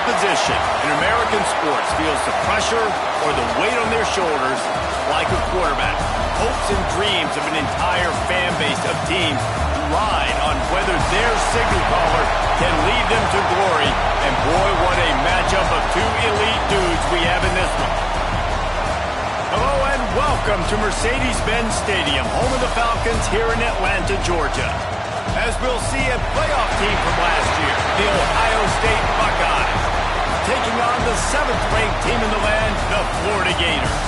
position in American sports feels the pressure or the weight on their shoulders like a quarterback. Hopes and dreams of an entire fan base of teams ride on whether their signal caller can lead them to glory. And boy, what a matchup of two elite dudes we have in this one. Hello and welcome to Mercedes-Benz Stadium, home of the Falcons here in Atlanta, Georgia. As we'll see a playoff team from last year, the Ohio State Buckeyes, taking on the 7th-ranked team in the land, the Florida Gators.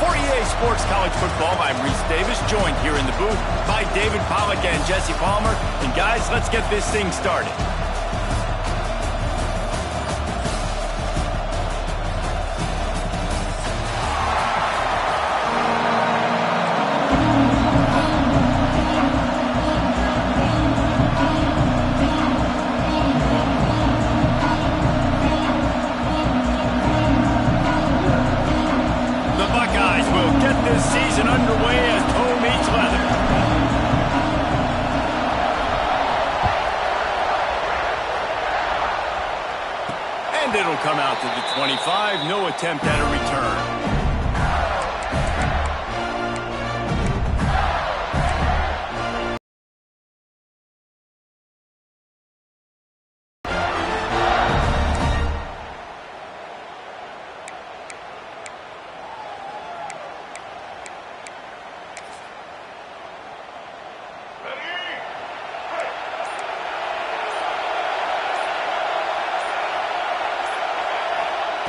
For EA Sports College Football, I'm Reese Davis, joined here in the booth by David Pollack and Jesse Palmer. And guys, let's get this thing started. It'll come out to the 25, no attempt at a return.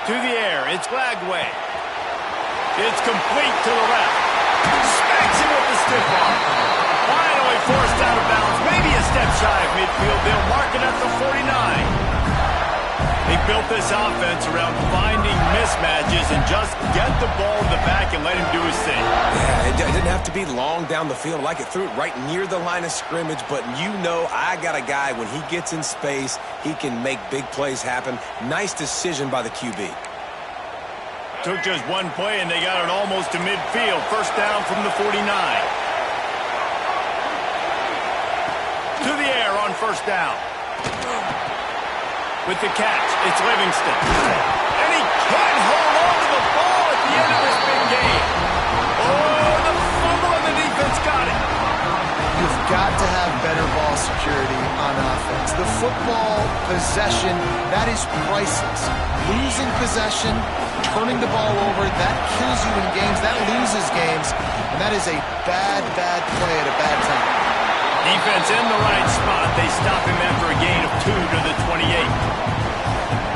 To the air, it's Glagway. It's complete to the left. Smacks him with the stiff arm. Finally forced out of bounds, maybe a step shy of midfield. They'll mark it at the 49. They built this offense around finding mismatches and just get the ball in the back and let him do his thing. Yeah, it didn't have to be long down the field. Like it threw it right near the line of scrimmage, but you know I got a guy, when he gets in space, he can make big plays happen. Nice decision by the QB. Took just one play, and they got it almost to midfield. First down from the 49. To the air on first down. With the catch, it's Livingston. And he can't hold on to the ball at the end of this big game. Oh, the fumble, and the defense got it. You've got to have better ball security on offense. The football possession, that is priceless. Losing possession, turning the ball over, that kills you in games, that loses games, and that is a bad, bad play at a bad time. Defense in the right spot. They stop him after a gain of 2 to the 28.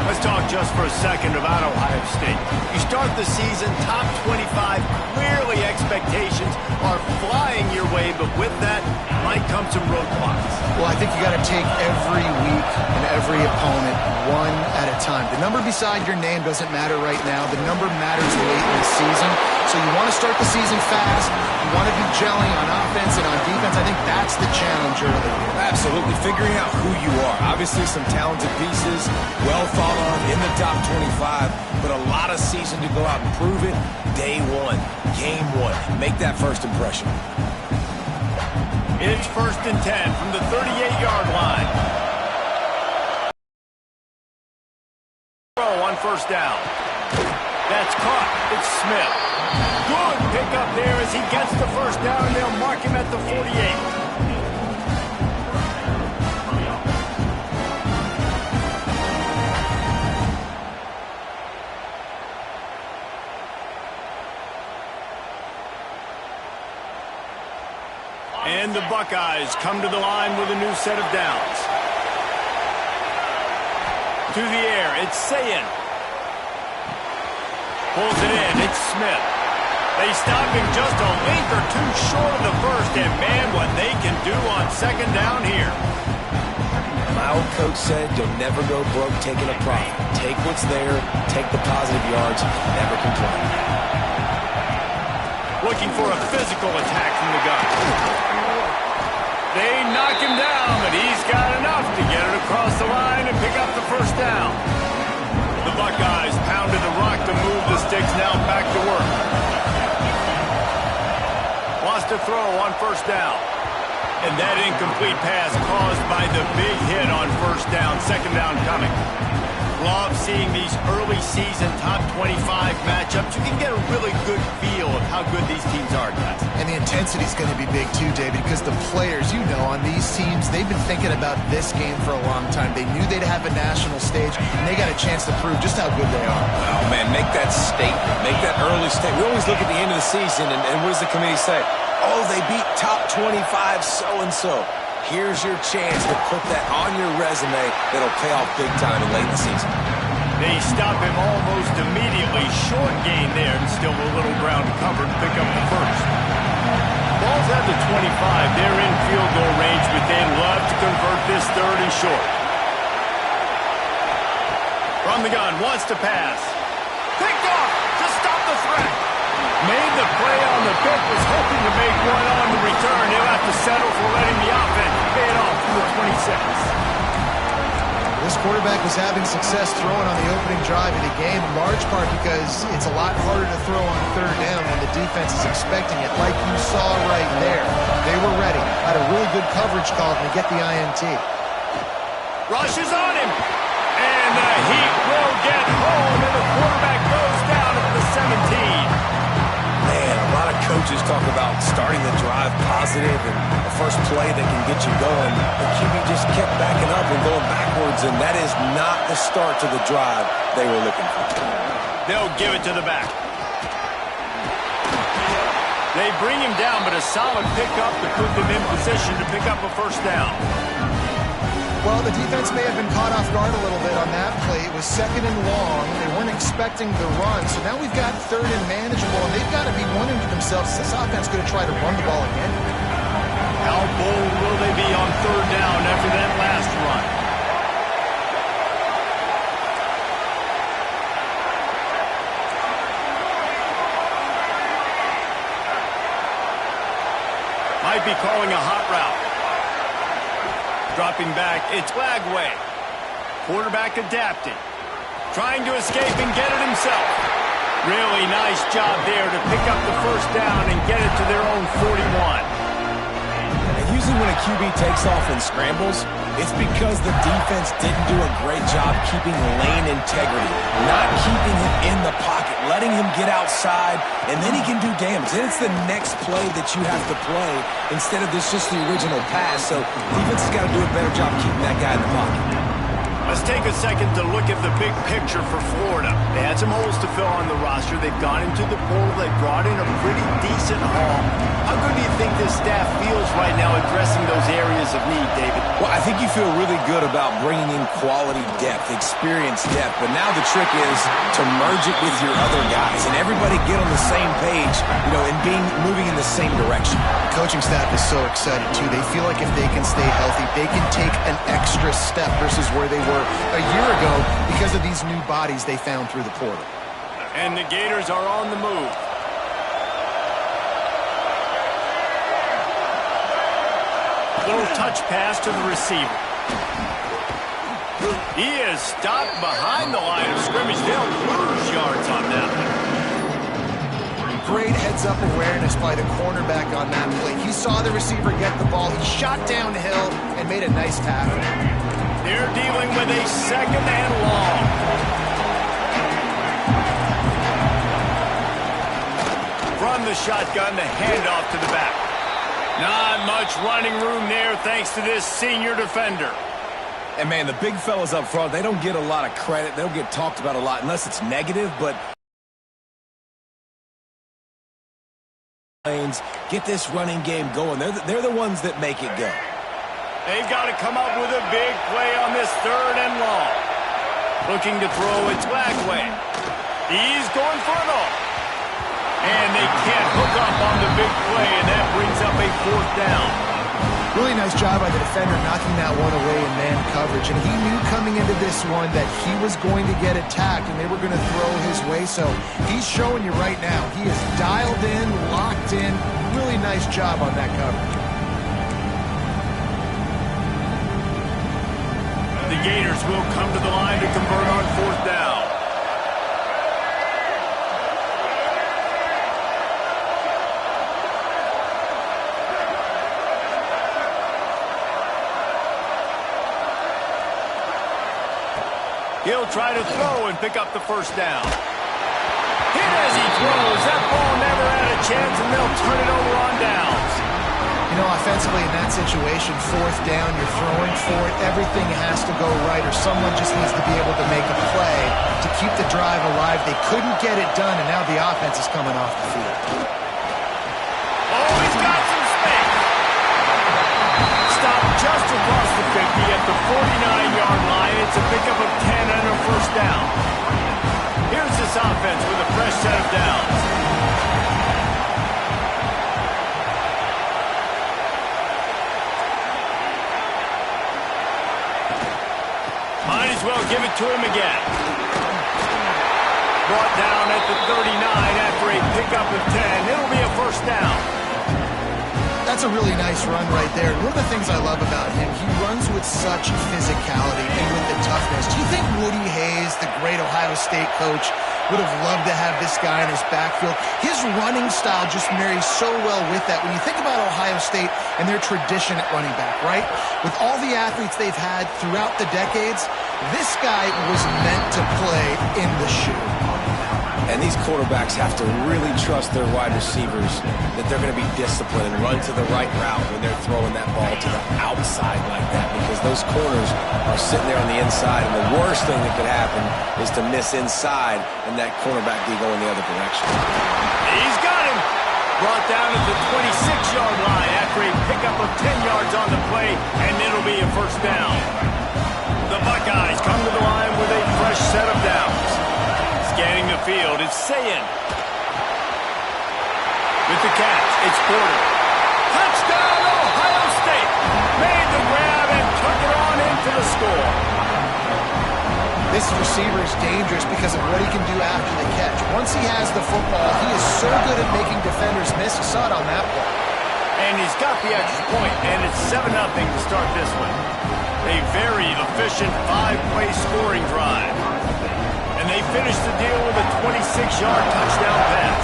Let's talk just for a second about Ohio State. You start the season top 25. Clearly expectations are flying your way, but with that might come some roadblocks. Well, I think you got to take every week and every opponent one at a time. The number beside your name doesn't matter right now. The number matters late in the season. So you want to start the season fast. You want to be gelling on offense and on defense. I think that's the challenge early here. Absolutely. Figuring out who you are. Obviously some talented pieces, well thought on in the top 25, but a lot of season to go out and prove it. Day one, game one. Make that first impression. It's 1st and 10 from the 38-yard line. Throw on first down. That's caught. It's Smith. Good pickup there as he gets the first down, and they'll mark him at the 48. And the Buckeyes come to the line with a new set of downs. To the air, it's Sayin. Pulls it in, it's Smith. They stop him just a length or two short of the first, and man, what they can do on second down here. My old coach said you'll never go broke taking a profit. Take what's there, take the positive yards, never complain. Looking for a physical attack from the gun. They knock him down, but he's got enough to get it across the line and pick up the first down. The Buckeyes pounded the rock to move the sticks, now back to work. Lost a throw on first down. And that incomplete pass caused by the big hit on first down. Second down coming. Love seeing these early season top 25 matchups. You can get a really good feel of how good these teams are, guys. And the intensity is going to be big too, David, because the players, you know, on these teams, they've been thinking about this game for a long time. They knew they'd have a national stage, and they got a chance to prove just how good they are. Oh, man, make that statement. Make that early statement. We always look at the end of the season, and what does the committee say? Oh, they beat top 25 so-and-so. Here's your chance to put that on your resume that'll pay off big time in late in the season. They stop him almost immediately. Short gain there, and still a little ground covered to pick up the first. Ball's at the 25. They're in field goal range, but they'd love to convert this third and short. From the gun, wants to pass. Picked off to stop the threat. Made the play on the pick, was hoping to make one on the return. He'll have to settle for letting the offense pay it off from the 26. This quarterback was having success throwing on the opening drive of the game, in large part because it's a lot harder to throw on third down when the defense is expecting it, like you saw right there. They were ready. Had a really good coverage call to get the INT. Rushes on him. And the Heat will get home, and the quarterback goes down at the 17. Man, a lot of coaches talk about starting the drive positive and the first play that can get you going. The QB just kept backing up and going backwards, and that is not the start to the drive they were looking for. They'll give it to the back. They bring him down, but a solid pickup to put them in position to pick up a first down. Well, the defense may have been caught off guard a little bit on that play. It was second and long. They weren't expecting the run. So now we've got third and manageable, and they've got to be wondering to themselves, is this offense going to try to run the ball again? How bold will they be on third down after that last run? Might be calling a hot route. Dropping back, it's Lagway. Quarterback adapting. Trying to escape and get it himself. Really nice job there to pick up the first down and get it to their own 41. And usually when a QB takes off and scrambles, it's because the defense didn't do a great job keeping lane integrity, not keeping him in the pocket, letting him get outside, and then he can do damage. Then it's the next play that you have to play instead of just the original pass. So defense has got to do a better job keeping that guy in the pocket. Let's take a second to look at the big picture for Florida. They had some holes to fill on the roster. They've gone into the portal. They brought in a pretty decent haul. How good do you think this staff feels right now addressing those areas of need, David? Well, I think you feel really good about bringing in quality depth, experience depth. But now the trick is to merge it with your other guys and everybody get on the same page, and moving in the same direction. The coaching staff is so excited, too. They feel like if they can stay healthy, they can take an extra step versus where they were a year ago because of these new bodies they found through the portal. And the Gators are on the move. Little touch pass to the receiver. He is stopped behind the line of scrimmage. They'll lose yards on that one. Great heads-up awareness by the cornerback on that play. He saw the receiver get the ball. He shot downhill and made a nice tackle. They're dealing with a second and long. From the shotgun, the handoff to the back. Not much running room there thanks to this senior defender. And, man, the big fellas up front, they don't get a lot of credit. They don't get talked about a lot unless it's negative, but get this running game going. They're the ones that make it go. They've got to come up with a big play on this third and long. Looking to throw, it's Lagway. He's going for it all. And they can't hook up on the big play, and that brings up a fourth down. Really nice job by the defender knocking that one away in man coverage. And he knew coming into this one that he was going to get attacked and they were going to throw his way. So he's showing you right now. He is dialed in, locked in. Really nice job on that coverage. The Gators will come to the line to convert on fourth down. He'll try to throw and pick up the first down. Hit as he throws. That ball never had a chance, and they'll turn it over on downs. You know, offensively in that situation, fourth down, you're throwing for it. Everything has to go right, or someone just needs to be able to make a play to keep the drive alive. They couldn't get it done, and now the offense is coming off the field. Oh, he's got some space. Stopped just across the 50 at the 49-yard line. It's a pickup of 10 and a first down. Here's this offense with a fresh set of downs. Might as well give it to him again. Brought down at the 39 after a pickup of 10. It'll be a first down. That's a really nice run right there. One of the things I love about him, he runs with such physicality and with the toughness. Do you think Woody Hayes, the great Ohio State coach, would have loved to have this guy in his backfield? His running style just marries so well with that. When you think about Ohio State and their tradition at running back, right? With all the athletes they've had throughout the decades, this guy was meant to play in the shoe. And these quarterbacks have to really trust their wide receivers that they're going to be disciplined and run to the right route when they're throwing that ball to the outside like that, because those corners are sitting there on the inside, and the worst thing that could happen is to miss inside and that cornerback be going the other direction. He's got him. Brought down at the 26-yard line after a pickup of 10 yards on the play, and it'll be a first down. The Buckeyes come to the line with a fresh set of downs. Scanning the field, it's Sayin. With the catch, it's Porter. Touchdown, Ohio State! Made the grab and took it on in for the score. This receiver is dangerous because of what he can do after the catch. Once he has the football, he is so good at making defenders miss. You saw it on that play. And he's got the extra point, and it's 7-0 to start this one. A very efficient 5-play scoring drive. And they finish the deal with a 26-yard touchdown pass.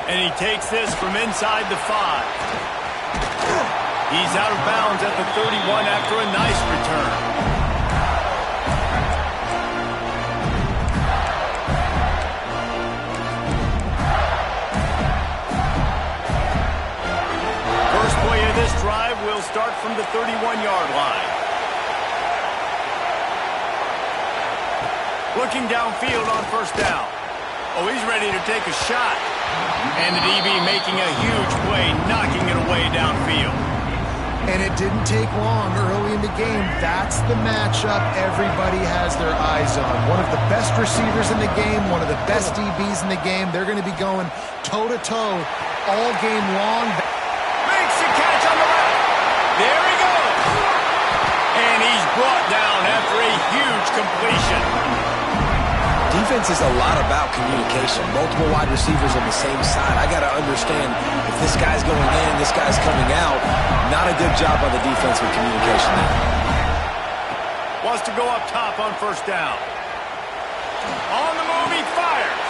And he takes this from inside the 5. He's out of bounds at the 31 after a nice return. This drive will start from the 31-yard line. Looking downfield on first down. Oh, he's ready to take a shot. And the DB making a huge play, knocking it away downfield. And it didn't take long early in the game. That's the matchup everybody has their eyes on. One of the best receivers in the game, one of the best DBs in the game. They're going to be going toe-to-toe all game long. Makes the catch on the left. There he goes. And he's brought down after a huge completion. Defense is a lot about communication. Multiple wide receivers on the same side. I got to understand if this guy's going in, this guy's coming out. Not a good job by the defense with communication there. Wants to go up top on first down. On the move, he fires.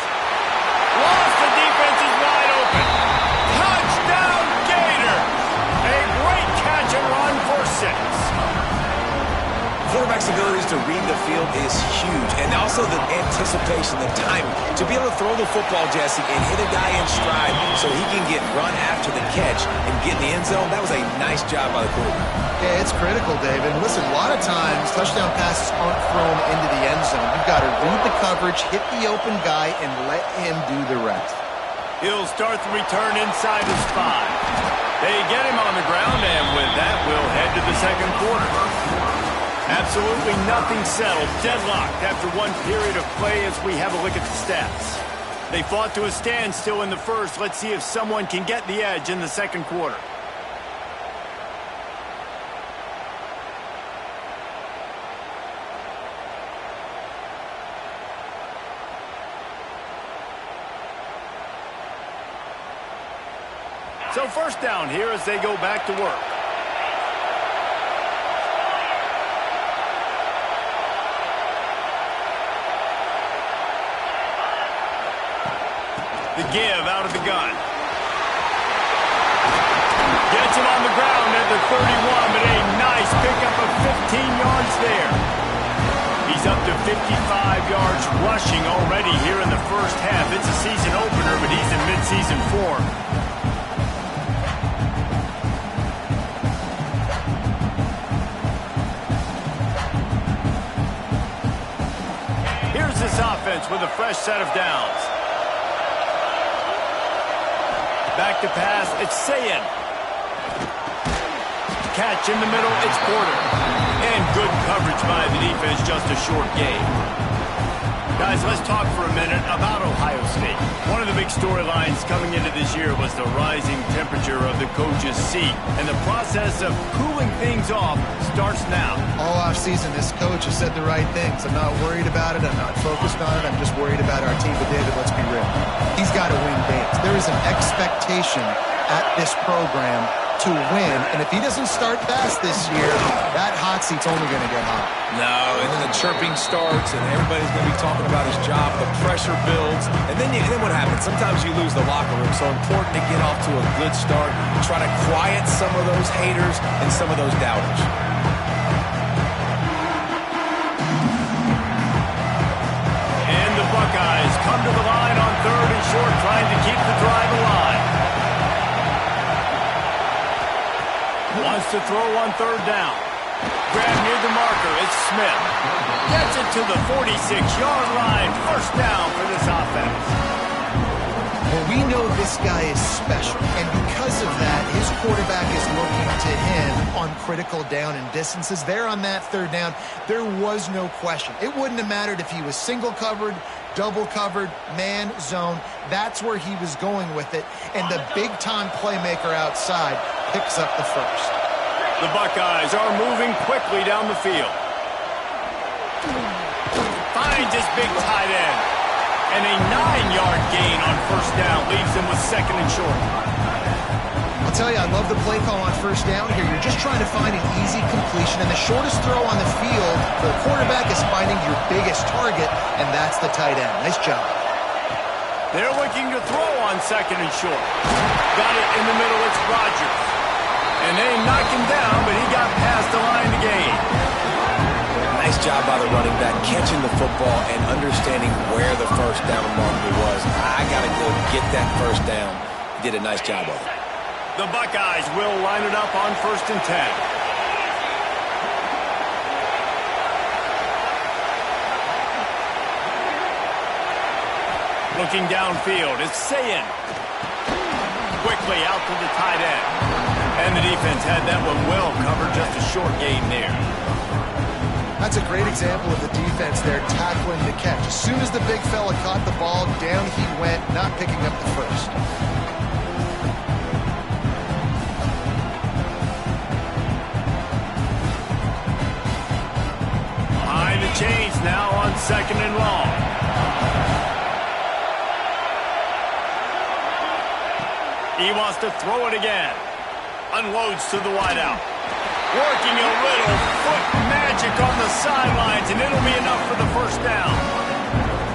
Lost, the defense is wide open. Touchdown, Gators. A great catch and run for 6. Quarterback's abilities to read the field is huge, and also the anticipation, the timing. To be able to throw the football, Jesse, and hit a guy in stride so he can get run after the catch and get in the end zone, that was a nice job by the quarterback. Yeah, it's critical, David. Listen, a lot of times touchdown passes aren't thrown into the end zone. You've got to read the coverage, hit the open guy, and let him do the rest. He'll start the return inside his 5. They get him on the ground, and with that, we'll head to the second quarter. Absolutely nothing settled. Deadlocked after one period of play as we have a look at the stats. They fought to a standstill in the first. Let's see if someone can get the edge in the second quarter. So first down here as they go back to work. The give out of the gun. Gets 55 yards rushing already here in the first half. It's a season opener, but he's in midseason form. Here's this offense with a fresh set of downs. Back to pass, it's Sayin. Catch in the middle, it's Porter. And good coverage by the defense, just a short gain. Guys, let's talk for a minute about Ohio State. One of the big storylines coming into this year was the rising temperature of the coach's seat. And the process of cooling things off starts now. All offseason, this coach has said the right things. I'm not worried about it. I'm not focused on it. I'm just worried about our team. But David, let's be real. He's got to win games. There is an expectation at this program to win, and if he doesn't start fast this year, that hot seat's only going to get hot. No, and then the chirping starts, and everybody's going to be talking about his job. The pressure builds, and then what happens? Sometimes you lose the locker room, so important to get off to a good start and try to quiet some of those haters and some of those doubters. And the Buckeyes come to the line on 3rd and short, trying to keep the drive alive. Wants to throw on 3rd down. Grab near the marker. It's Smith. Gets it to the 46-yard line. First down for this offense. Well, we know this guy is special, and because of that, his quarterback is looking to him on critical down and distances. There on that 3rd down, there was no question. It wouldn't have mattered if he was single covered, double covered, man, zone. That's where he was going with it, and the big-time playmaker outside picks up the first. The Buckeyes are moving quickly down the field. Finds his big tight end. And a 9-yard gain on first down leaves him with 2nd and short. I'll tell you, I love the play call on first down here. You're just trying to find an easy completion, and the shortest throw on the field for the quarterback is finding your biggest target, and that's the tight end. Nice job. They're looking to throw on 2nd and short. Got it in the middle, it's Rodgers. And they knock him down, but he got past the line to gain. Nice job by the running back, catching the football and understanding where the first down marker was. I got to go get that first down. He did a nice job of it. The Buckeyes will line it up on 1st and 10. Looking downfield, it's Sayin. Quickly out to the tight end. And the defense had that one well covered, just a short gain there. That's a great example of the defense there tackling the catch. As soon as the big fella caught the ball, down he went, not picking up the first. Behind the chains now on 2nd and long. He wants to throw it again. Unloads to the wideout. Working a little foot magic on the sidelines, and it'll be enough for the first down.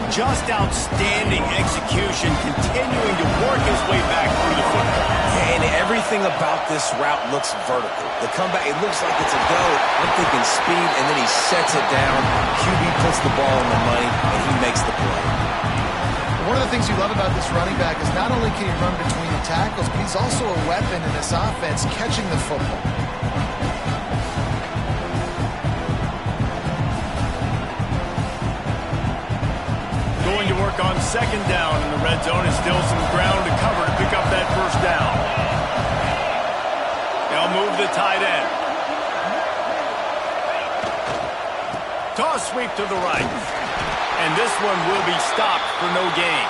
Just outstanding execution, continuing to work his way back through the football. And everything about this route looks vertical. The comeback, it looks like it's a go. I'm thinking speed, and then he sets it down. QB puts the ball on the money, and he makes the play. One of the things you love about this running back is not only can he run between the tackles, but he's also a weapon in this offense catching the football. Going to work on 2nd down in the red zone, and still some ground to cover to pick up that first down. They'll move the tight end. Toss sweep to the right. And this one will be stopped for no gain.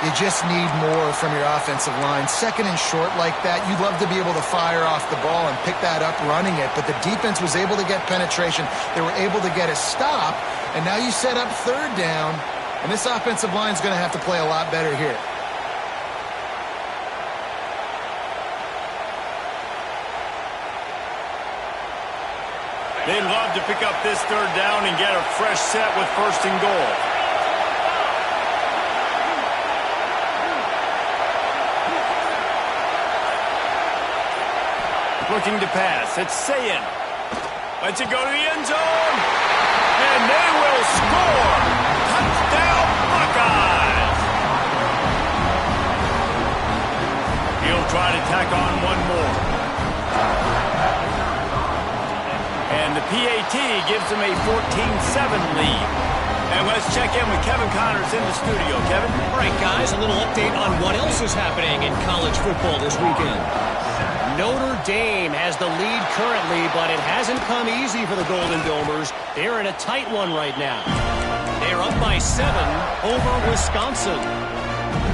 You just need more from your offensive line. 2nd and short like that, you'd love to be able to fire off the ball and pick that up running it, but the defense was able to get penetration. They were able to get a stop, and now you set up 3rd down, and this offensive line is going to have to play a lot better here. They'd love to pick up this 3rd down and get a fresh set with 1st and goal. Looking to pass. It's Sayin. Lets it go to the end zone. and they will score. Touchdown, Buckeyes. He'll try to tack on one more. And the PAT gives him a 14-7 lead. And let's check in with Kevin Connors in the studio. Kevin? All right, guys, a little update on what else is happening in college football this weekend. Notre Dame has the lead currently, but it hasn't come easy for the Golden Domers. They're in a tight one right now. They're up by 7 over Wisconsin.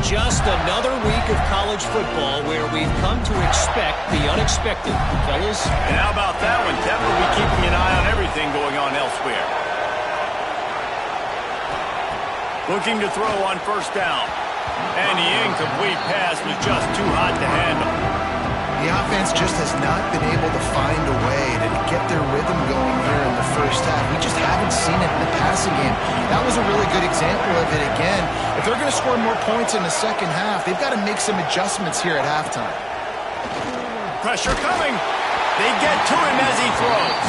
Just another week of college football where we've come to expect the unexpected, fellas. And how about that one? Kevin will be keeping an eye on everything going on elsewhere. Looking to throw on first down. And the incomplete pass was just too hot to handle. The offense just has not been able to find a way to get their rhythm going here in the first half. We just haven't seen it in the passing game. That was a really good example of it again. If they're going to score more points in the second half, they've got to make some adjustments here at halftime. Pressure coming. They get to him as he throws.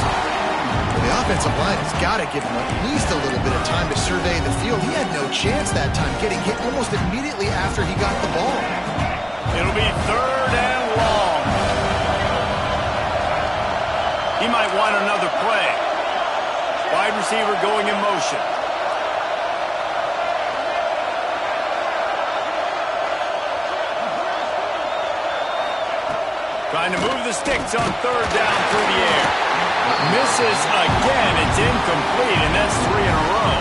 The offensive line has got to give him at least a little bit of time to survey the field. He had no chance that time, getting hit almost immediately after he got the ball. It'll be 3rd and long. He might want another play. Wide receiver going in motion. Trying to move the sticks on 3rd down through the air. Misses again. It's incomplete, and that's 3 in a row.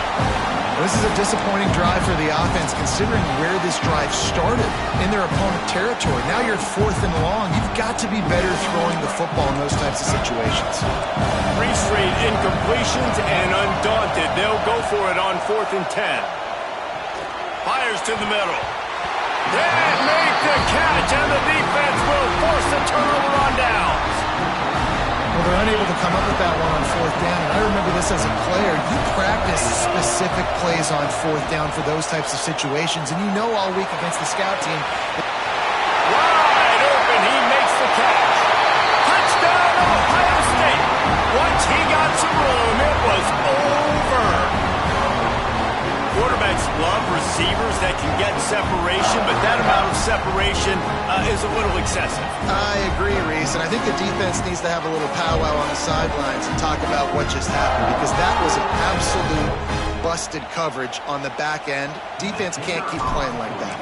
This is a disappointing drive for the offense, considering where this drive started in their opponent territory. Now you're 4th and long. You've got to be better throwing the football in those types of situations. 3 straight incompletions, and undaunted, they'll go for it on 4th and 10. Fires to the middle. They make the catch, and the defense will force a turnover on downs. Well, they're unable to come up with that one on 4th down, and I remember this as a player. You practice specific plays on 4th down for those types of situations, and you know all week against the scout team. Wide open, he makes the catch. Touchdown, Ohio State. Once he got some room, it was over. Quarterbacks love receivers that can get separation, but that amount of separation is a little excessive. I agree, Reese, and I think the defense needs to have a little powwow on the sidelines and talk about what just happened, because that was an absolute busted coverage on the back end. Defense can't keep playing like that.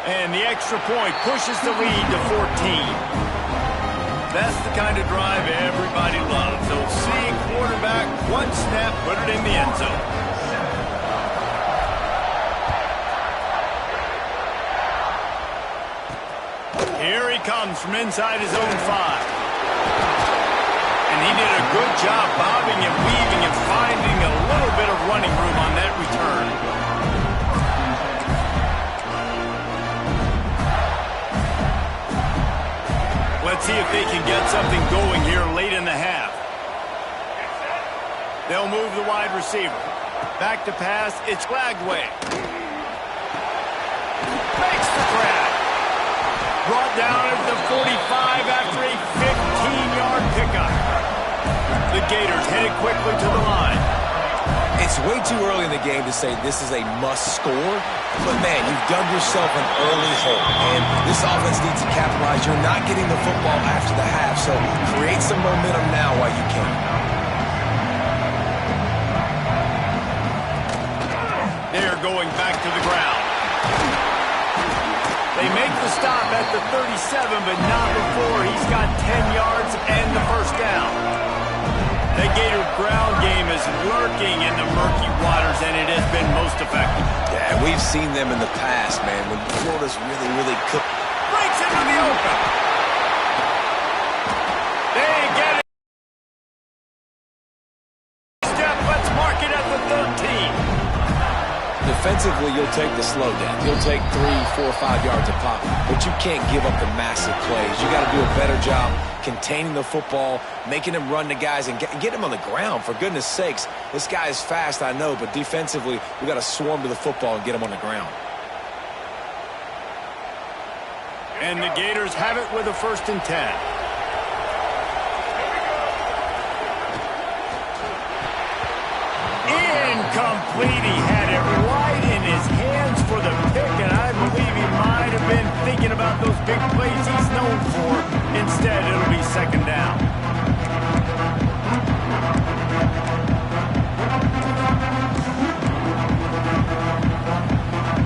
And the extra point pushes the lead to 14. That's the kind of drive everybody loves. They'll see quarterback, one snap, put it in the end zone. Here he comes from inside his own 5. And he did a good job bobbing and weaving and finding a little bit of running room on that return. Let's see if they can get something going here late in the half. They'll move the wide receiver. Back to pass, it's Glagway. Makes the grab. Brought down at the 45 after a 15-yard pickup. The Gators headed quickly to the line. It's way too early in the game to say this is a must score, but man, you've dug yourself an early hole, and this offense needs to capitalize. You're not getting the football after the half, so create some momentum now while you can. They're going back to the ground. They make the stop at the 37, but not before he's got 10 yards and the first down. The Gator ground game is lurking in the murky waters, and it has been most effective. Yeah, we've seen them in the past, man, when Florida's really cooked. Breaks into the open. They get it. Step, let's mark it at the 13. Defensively, you'll take the slowdown. You'll take 3, 4, 5 yards a pop, but you can't give up the massive plays. You got to do a better job containing the football, making him run to guys, and get him on the ground. For goodness sakes, this guy is fast, I know, but defensively, we got to swarm to the football and get him on the ground. And the Gators have it with a 1st and 10. Incomplete. He had it right in his hands for the pick, and I believe he might have been thinking about those big plays he's known for. Instead, it'll be second down.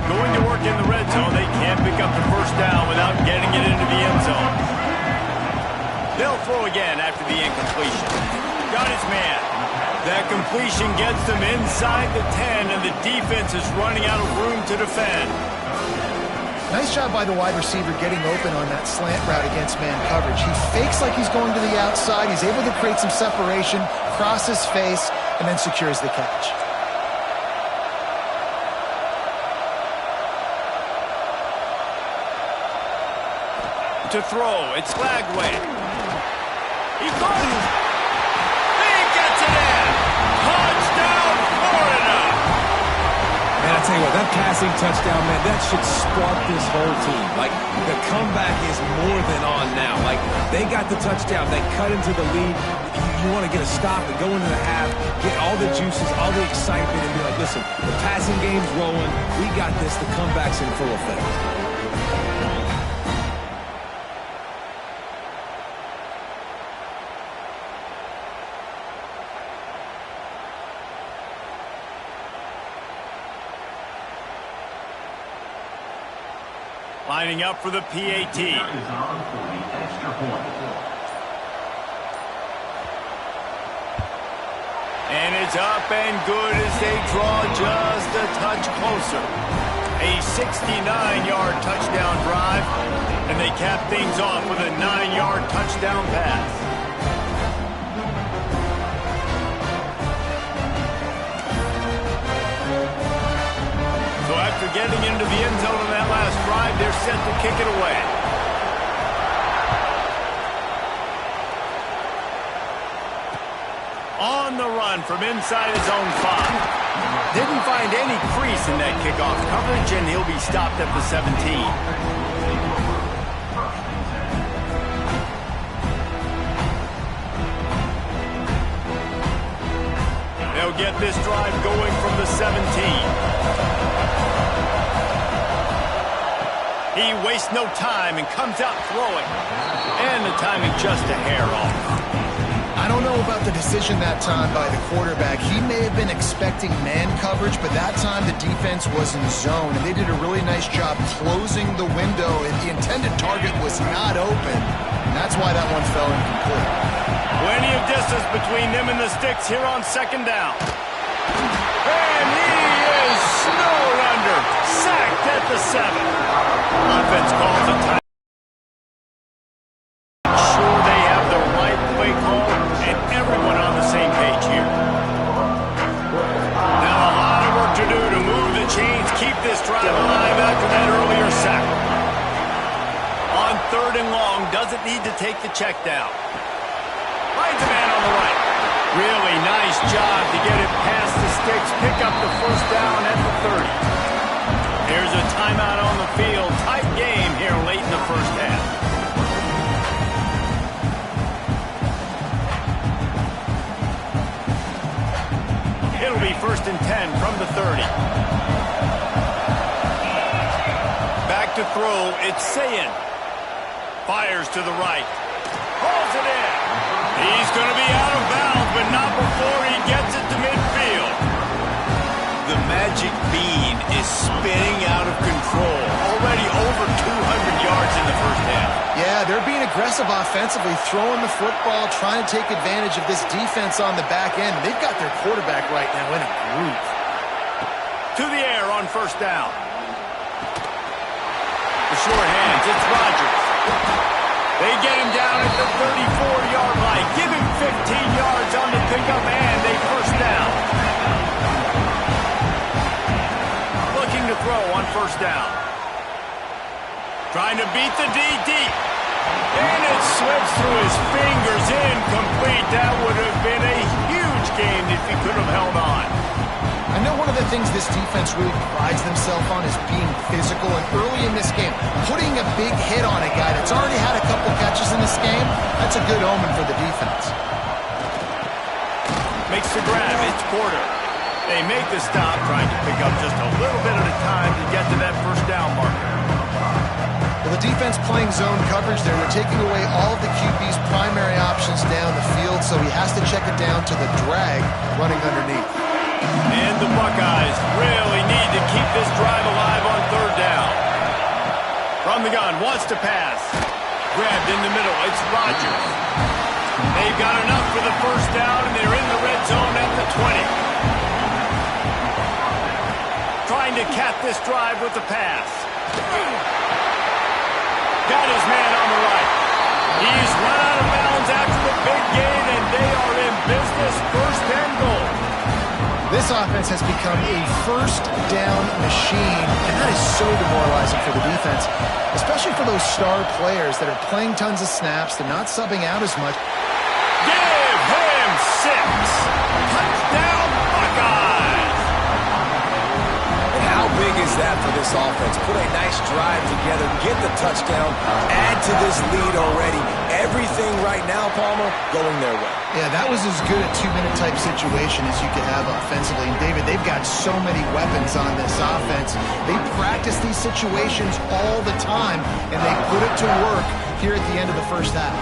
Going to work in the red zone. They can't pick up the first down without getting it into the end zone. They'll throw again after the incompletion. Got his man. That completion gets them inside the 10, and the defense is running out of room to defend. Nice job by the wide receiver getting open on that slant route against man coverage. He fakes like he's going to the outside. He's able to create some separation, cross his face, and then secures the catch. To throw, it's Lagway. He caught him. He gets it in. Touchdown, Florida. Man, I tell you what, that passing touchdown, man, that should spark this whole team. Like, the comeback is more than on now. Like, they got the touchdown. They cut into the lead. You want to get a stop and go into the half, get all the juices, all the excitement, and be like, listen, the passing game's rolling. We got this. The comeback's in full effect. Lining up for the PAT. And it's up and good as they draw just a touch closer. A 69-yard touchdown drive, and they cap things off with a 9-yard touchdown pass. So after getting into the end zone on that last drive, they're set to kick it away. On the run from inside his own 5. Didn't find any crease in that kickoff coverage, and he'll be stopped at the 17. They'll get this drive going from the 17. He wastes no time and comes out throwing. And the timing just a hair off. I don't know about the decision that time by the quarterback. He may have been expecting man coverage, but that time the defense was in zone, and they did a really nice job closing the window, and the intended target was not open. And that's why that one fell incomplete. Plenty of distance between them and the sticks here on second down. And he is snowed under. Sacked at the 7. Offense calls a time. Sure they have the right play call and everyone on the same page here. Now a lot of work to do to move the chains, keep this drive alive after that earlier sack. On 3rd and long, doesn't need to take the check down. Finds a man on the right. Really nice job to get it past the sticks, pick up the first down at the 30. There's a timeout on the field. Tight game here late in the first half. It'll be 1st and 10 from the 30. Back to throw. It's Sayin. Fires to the right. Pulls it in. He's going to be out of bounds, but not before he gets it to midfield. The magic bean is spinning out of control. Already over 200 yards in the first half. Yeah, they're being aggressive offensively, throwing the football, trying to take advantage of this defense on the back end. They've got their quarterback right now in a groove. To the air on first down. The short hands, it's Rodgers. They get him down at the 34-yard line. Give him 15 yards on the pickup and a first down. Looking to throw on first down. Trying to beat the D deep. And it slips through his fingers. Incomplete. That would have been a huge game if he could have held on. I know one of the things this defense really prides themselves on is being physical, and early in this game, putting a big hit on a guy that's already had a couple catches in this game, that's a good omen for the defense. Makes the grab. It's Porter. They make the stop, trying to pick up just a little bit at a time to get to that first down marker. Well, the defense playing zone coverage there. They're taking away all of the QB's primary options down the field, so he has to check it down to the drag running underneath. And the Buckeyes really need to keep this drive alive on third down. From the gun, wants to pass. Grabbed in the middle, it's Rodgers. They've got enough for the first down, and they're in the red zone at the 20. Trying to cap this drive with the pass. Got his man on the right. He's run out of bounds after the big gain, and they are in business, first and goal. This offense has become a first down machine, and that is so demoralizing for the defense, especially for those star players that are playing tons of snaps. They're not subbing out as much. Give him 6. Touchdown, Buckeyes. And how big is that for this offense? Put a nice drive together, get the touchdown, add to this lead already. Everything right now, Palmer, going their way. Yeah, that was as good a 2-minute type situation as you could have offensively. And, David, they've got so many weapons on this offense. They practice these situations all the time, and they put it to work here at the end of the first half.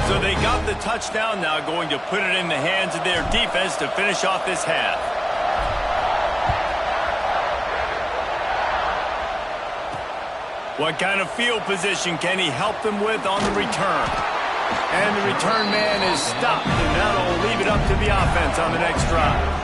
So they got the touchdown now, going to put it in the hands of their defense to finish off this half. What kind of field position can he help them with on the return? And the return man is stopped, and that'll leave it up to the offense on the next drive.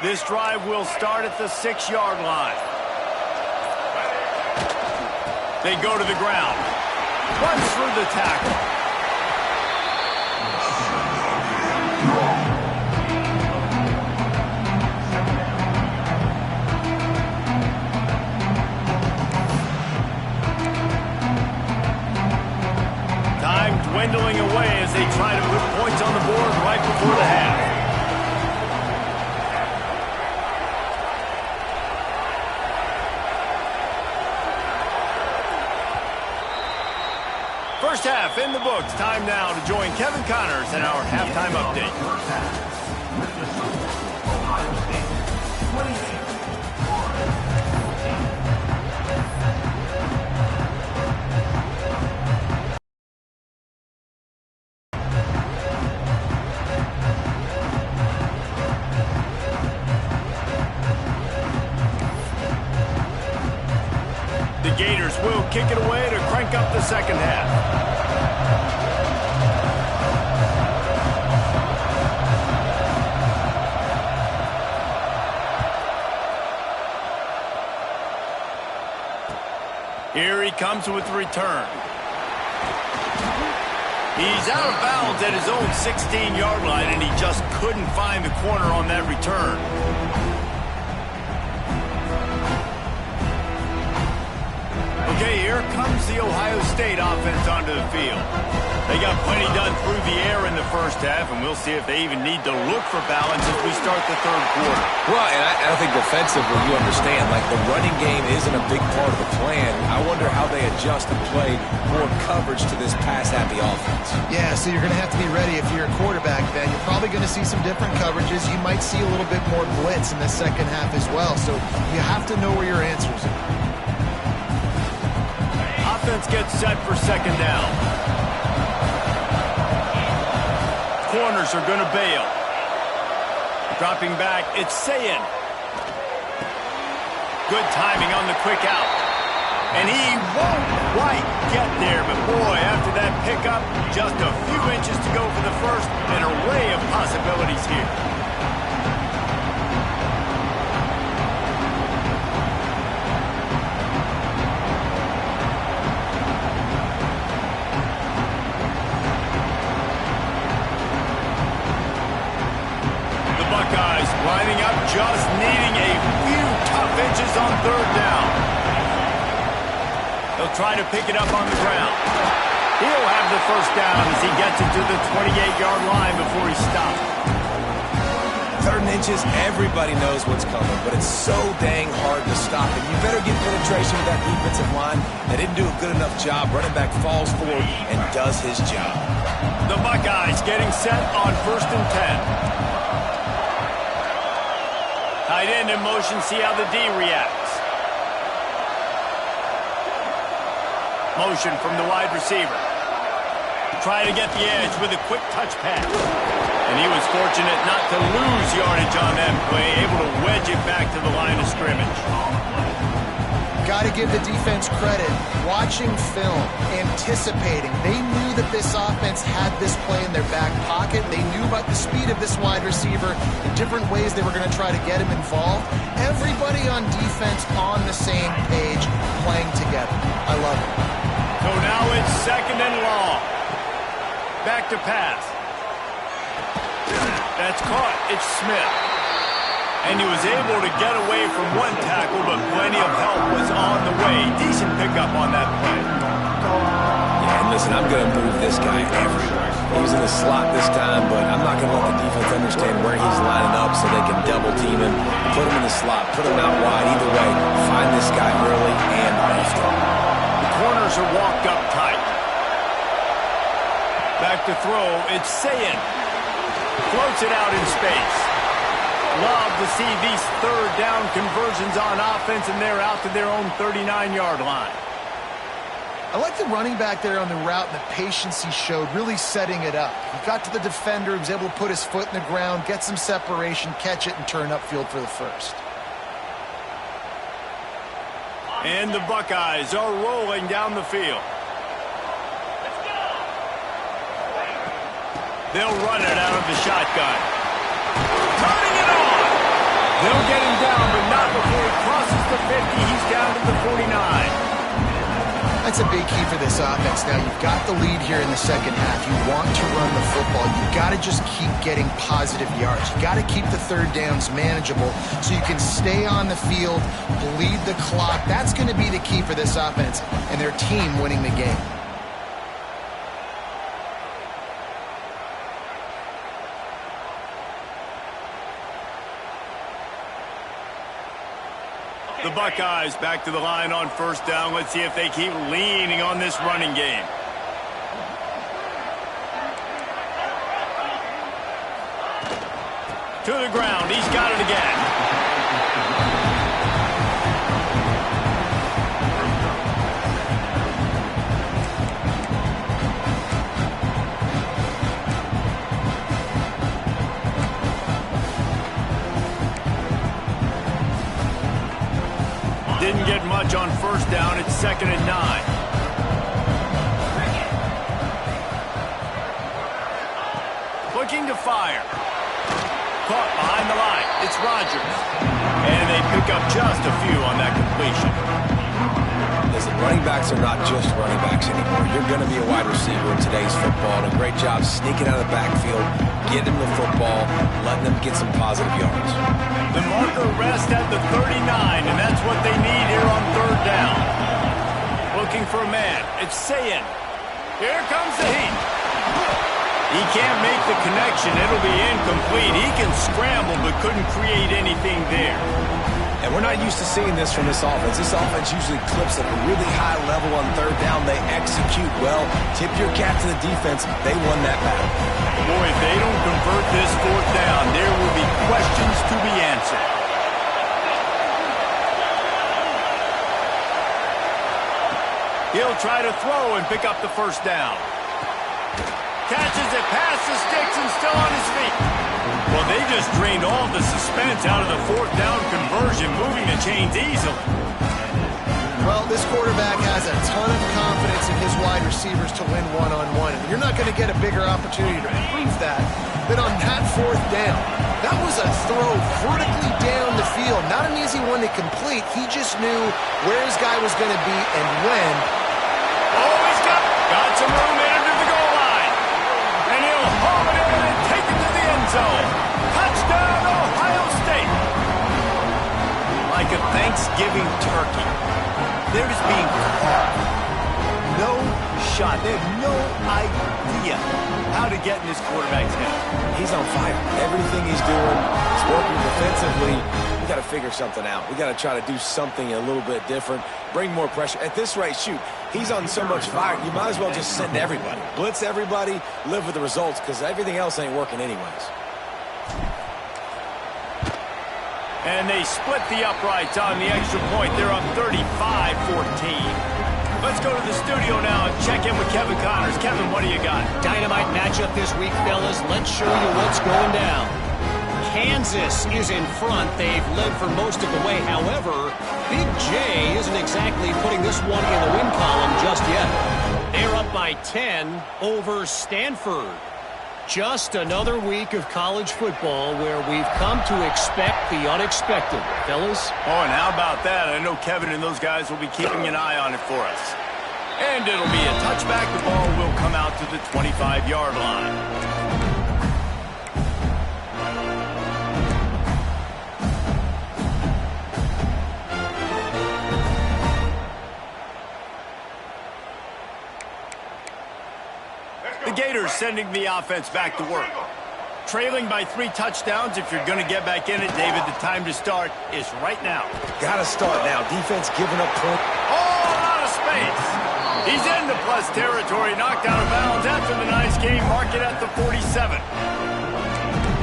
This drive will start at the 6-yard line. They go to the ground. Runs through the tackle. Time dwindling away as they try to put points on the board right before the half. First half in the books. Time now to join Kevin Connors in our halftime update. The Gators will kick it away to crank up the second half. Here he comes with the return. He's out of bounds at his own 16-yard line, and he just couldn't find the corner on that return. Okay, here comes the Ohio State offense onto the field. They got plenty done through the air in the first half, and we'll see if they even need to look for balance as we start the third quarter. Well, and I think defensively, you understand, like the running game isn't a big part of the plan. I wonder how they adjust and play more coverage to this pass-happy offense. Yeah, so you're going to have to be ready if you're a quarterback, then. You're probably going to see some different coverages. You might see a little bit more blitz in the second half as well, so you have to know where your answers are. Offense gets set for second down. Corners are going to bail. Dropping back, it's Sayin. Good timing on the quick out. And he won't quite get there, but boy, after that pickup, just a few inches to go for the first. An array of possibilities here. Lining up, just needing a few tough inches on third down. He'll try to pick it up on the ground. He'll have the first down as he gets it to the 28-yard line before he stops. 3rd and inches, everybody knows what's coming, but it's so dang hard to stop it. You better get penetration with that defensive line. They didn't do a good enough job. Running back falls forward and does his job. The Buckeyes getting set on 1st and 10. Tight end in motion, see how the D reacts. Motion from the wide receiver. Trying to get the edge with a quick touch pass. And he was fortunate not to lose yardage on that play, able to wedge it back to the line of scrimmage. Got to give the defense credit. Watching film, anticipating. They knew that this offense had this play in their back pocket. They knew about the speed of this wide receiver, the different ways they were going to try to get him involved. Everybody on defense on the same page, playing together. I love it. So now it's 2nd and long. Back to pass. That's caught. It's Smith. And he was able to get away from one tackle, but plenty of help was on the way. Decent pickup on that play. Yeah, and listen, I'm going to move this guy everywhere. He's in the slot this time, but I'm not going to let the defense understand where he's lining up so they can double team him, put him in the slot, put him out wide. Either way, find this guy early and often. The corners are walked up tight. Back to throw. It's Sayin. Floats it out in space. Love to see these 3rd down conversions on offense, and they're out to their own 39-yard line. I like the running back there on the route and the patience he showed, really setting it up. He got to the defender, he was able to put his foot in the ground, get some separation, catch it, and turn upfield for the first. And the Buckeyes are rolling down the field. They'll run it out of the shotgun. Turning it on! They'll get him down, but not before he crosses the 50. He's down to the 49. That's a big key for this offense. Now, you've got the lead here in the 2nd half. You want to run the football. You've got to just keep getting positive yards. You've got to keep the 3rd downs manageable so you can stay on the field, bleed the clock. That's going to be the key for this offense and their team winning the game. The Buckeyes back to the line on 1st down. Let's see if they keep leaning on this running game. To the ground. He's got it again. Didn't get much on 1st down. It's 2nd and 9. Looking to fire. Caught behind the line. It's Rodgers. And they pick up just a few on that completion. Listen, running backs are not just running backs anymore. You're going to be a wide receiver in today's football. And a great job sneaking out of the backfield, getting them the football, letting them get some positive yards. The marker rests at the 39, and that's what they need here on 3rd down. Looking for a man. It's Sayin. Here comes the heat. He can't make the connection. It'll be incomplete. He can scramble, but couldn't create anything there. And we're not used to seeing this from this offense. This offense usually clips at a really high level on 3rd down. They execute well. Tip your cap to the defense. They won that battle. Boy, if they don't convert this 4th down, there will be questions to be answered. He'll try to throw and pick up the 1st down. Catches it past the sticks and still on his feet. Well, they just drained all the suspense out of the 4th down conversion, moving the chains easily. Well, this quarterback has a ton of confidence in his wide receivers to win one-on-one. And you're not going to get a bigger opportunity to prove that than on that 4th down. That was a throw vertically down the field. Not an easy one to complete. He just knew where his guy was going to be and when. Oh, he's got some room in under the goal line. And he'll haul it in and take it to the end zone. Touchdown, Ohio State. Like a Thanksgiving turkey. They're just being carved. No shot. They have no idea how to get in this quarterback's head. He's on fire. Everything he's doing is working defensively. We got to figure something out. We got to try to do something a little bit different. Bring more pressure. At this rate, shoot, he's on so much fire, you might as well just send everybody. Blitz everybody, live with the results, because everything else ain't working anyways. And they split the uprights on the extra point. They're up 35-14. Let's go to the studio now and check in with Kevin Connors. Kevin, what do you got? Dynamite matchup this week, fellas. Let's show you what's going down. Kansas is in front. They've led for most of the way. However, Big J isn't exactly putting this one in the win column just yet. They're up by 10 over Stanford. Just another week of college football where we've come to expect the unexpected. Fellas? Oh, and how about that? I know Kevin and those guys will be keeping an eye on it for us. And it'll be a touchback. The ball will come out to the 25-yard line. The Gators sending the offense back to work. Trailing by 3 touchdowns. If you're going to get back in it, David, the time to start is right now. Got to start now. Defense giving up points. Oh, out of space. He's into plus territory, knocked out of bounds after the nice game. Mark it at the 47.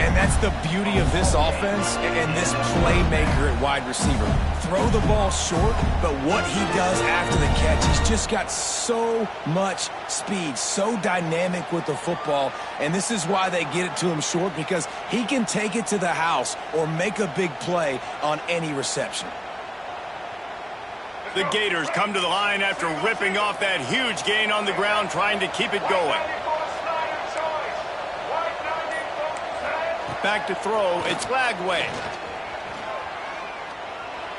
And that's the beauty of this offense and this playmaker at wide receiver. Throw the ball short, but what he does after the catch, he's just got so much speed, so dynamic with the football, and this is why they get it to him short, because he can take it to the house or make a big play on any reception. The Gators come to the line after ripping off that huge gain on the ground, trying to keep it going. Back to throw. It's Lagway.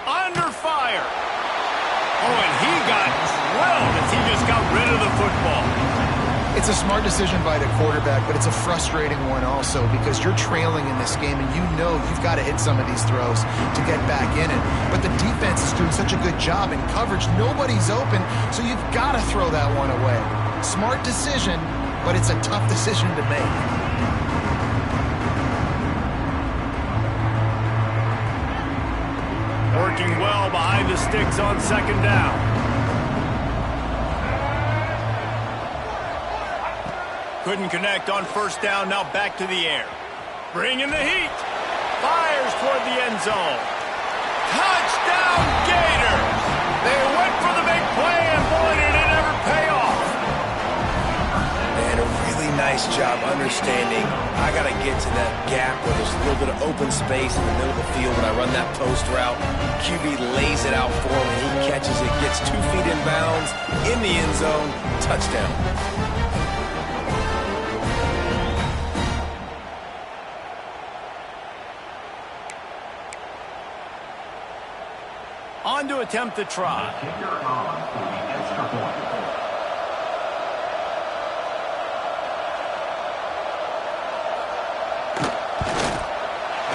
Under fire. Oh, and he got drilled as he just got rid of the football. It's a smart decision by the quarterback, but it's a frustrating one also because you're trailing in this game and you know you've got to hit some of these throws to get back in it. But the defense is doing such a good job in coverage. Nobody's open, so you've got to throw that one away. Smart decision, but it's a tough decision to make. Working well behind the sticks on second down. Couldn't connect on first down, now back to the air. Bringing the heat. Fires toward the end zone. Touchdown Gators! They went for the big play and boy did it ever pay off. And a really nice job understanding I got to get to that gap where there's a little bit of open space in the middle of the field when I run that post route. QB lays it out for him and he catches it, gets 2 feet in bounds, in the end zone, touchdown. On to attempt the try.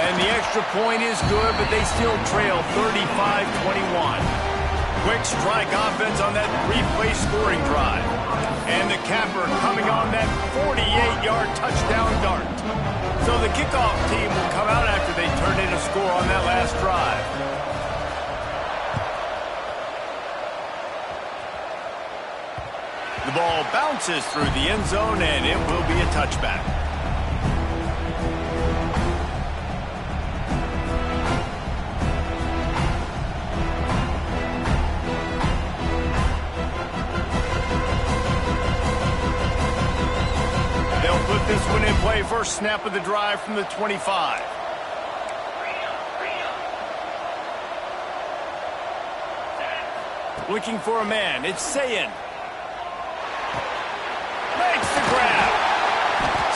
And the extra point is good, but they still trail 35-21. Quick strike offense on that 3-play scoring drive. And the capper coming on that 48-yard touchdown dart. So the kickoff team will come out after they turn in a score on that last drive. The ball bounces through the end zone, and it will be a touchback. They'll put this one in play. First snap of the drive from the 25. Looking for a man. It's Sayin. Makes the grab.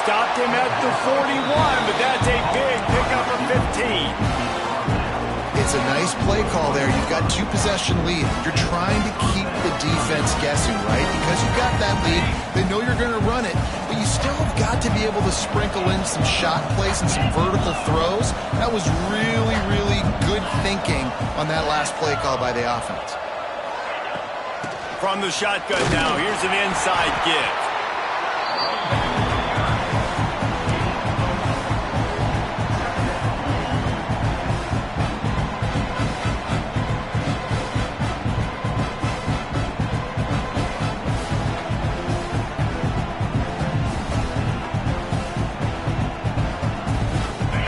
Stopped him at the 41, but that's a big pickup of 15. It's a nice play call there. You've got 2-possession lead. You're trying to keep the defense guessing, right? Because you've got that lead. They know you're going to run it, but you still have got to be able to sprinkle in some shot plays and some vertical throws. That was really, really good thinking on that last play call by the offense. From the shotgun now, here's an inside give.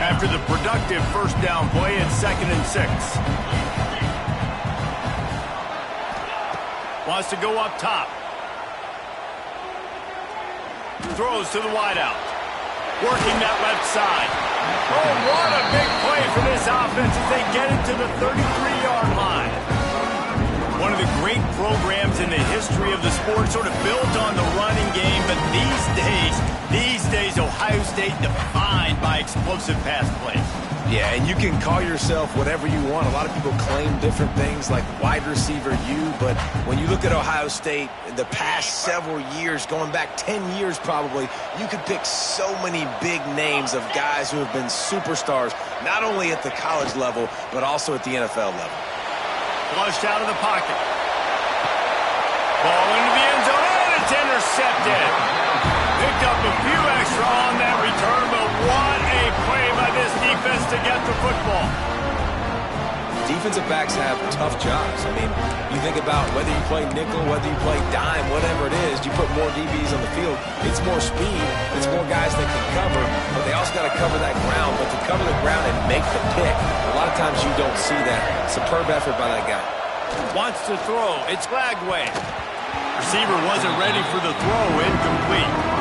After the productive first down play, it's 2nd and 6. Wants to go up top. Throws to the wideout. Working that left side. Oh, what a big play for this offense as they get it to the 33-yard line. One of the great programs in the history of the sport, sort of built on the running game, but these days, Ohio State defined by explosive pass plays. Yeah, and you can call yourself whatever you want. A lot of people claim different things like wide receiver U, but when you look at Ohio State, the past several years, going back 10 years probably, you could pick so many big names of guys who have been superstars, not only at the college level, but also at the NFL level. Flushed out of the pocket. Ball into the end zone, and it's intercepted. Picked up a few extra on that return, but what a play by this defense to get the football. Defensive backs have tough jobs. I mean, you think about whether you play nickel, whether you play dime, whatever it is, you put more DBs on the field, it's more speed, it's more guys that can cover, but they also got to cover that ground. But to cover the ground and make the pick, a lot of times you don't see that. Superb effort by that guy. Wants to throw. It's Flagway. Receiver wasn't ready for the throw. Incomplete.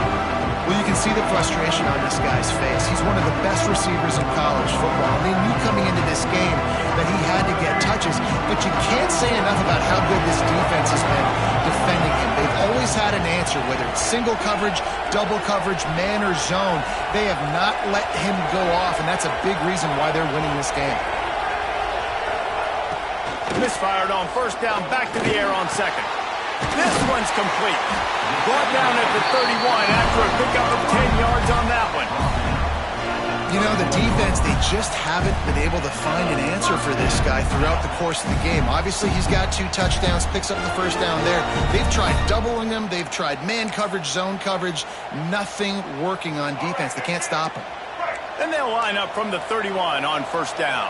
Well, you can see the frustration on this guy's face. He's one of the best receivers in college football. They knew coming into this game that he had to get touches, but you can't say enough about how good this defense has been defending him. They've always had an answer, whether it's single coverage, double coverage, man or zone. They have not let him go off, and that's a big reason why they're winning this game. Misfired on first down, back to the air on second. This one's complete. Brought down at the 31 after a pickup of 10 yards on that one. You know, the defense, they just haven't been able to find an answer for this guy throughout the course of the game. Obviously, he's got 2 touchdowns, picks up the first down there. They've tried doubling him. They've tried man coverage, zone coverage. Nothing working on defense. They can't stop him. And they'll line up from the 31 on first down.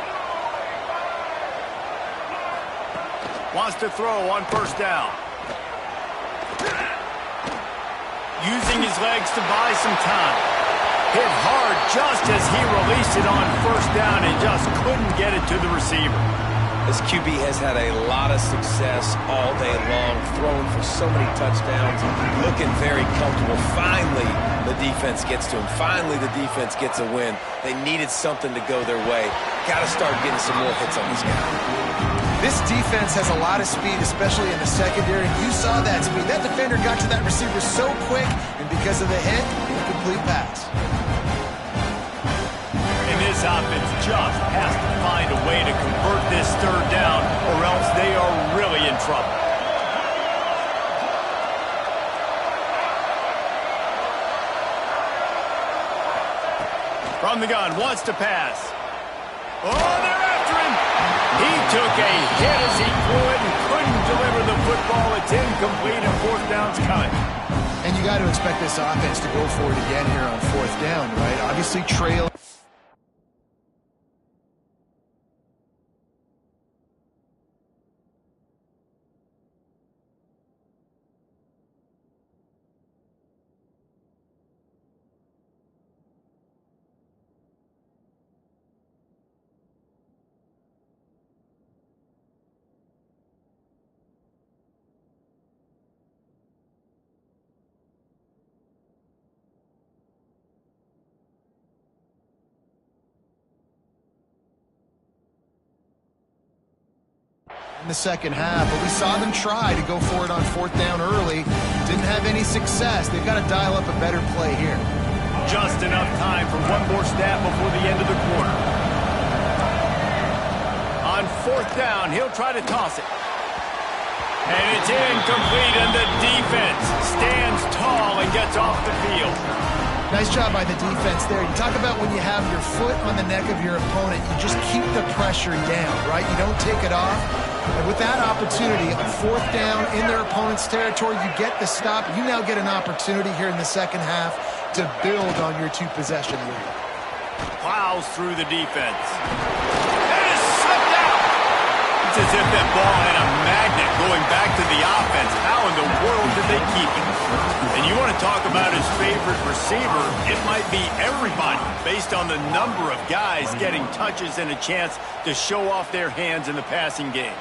Wants to throw on first down. Using his legs to buy some time. Hit hard just as he released it on first down and just couldn't get it to the receiver. This QB has had a lot of success all day long, throwing for so many touchdowns, looking very comfortable. Finally, the defense gets to him. Finally, the defense gets a win. They needed something to go their way. Got to start getting some more hits on this guy. This defense has a lot of speed, especially in the secondary. You saw that speed. That defender got to that receiver so quick, and because of the hit, incomplete pass. And this offense just has to find a way to convert this third down, or else they are really in trouble. From the gun, wants to pass. Oh, they're after him. He took a hit as he threw it and couldn't deliver the football. It's incomplete and fourth down's coming. And you got to expect this offense to go for it again here on fourth down, right? Obviously, trail. In the second half, but we saw them try to go for it on fourth down early. Didn't have any success. They've got to dial up a better play here. Just enough time for one more snap before the end of the quarter. On fourth down, he'll try to toss it. And it's incomplete, and the defense stands tall and gets off the field. Nice job by the defense there. You talk about when you have your foot on the neck of your opponent, you just keep the pressure down, right? You don't take it off. And with that opportunity, on fourth down in their opponent's territory, you get the stop. You now get an opportunity here in the second half to build on your two-possession lead. Plows through the defense. It is slipped out. It's as if that ball had a magnet going back to the offense. How in the world did they keep it? And you want to talk about his favorite receiver, it might be everybody, based on the number of guys getting touches and a chance to show off their hands in the passing game.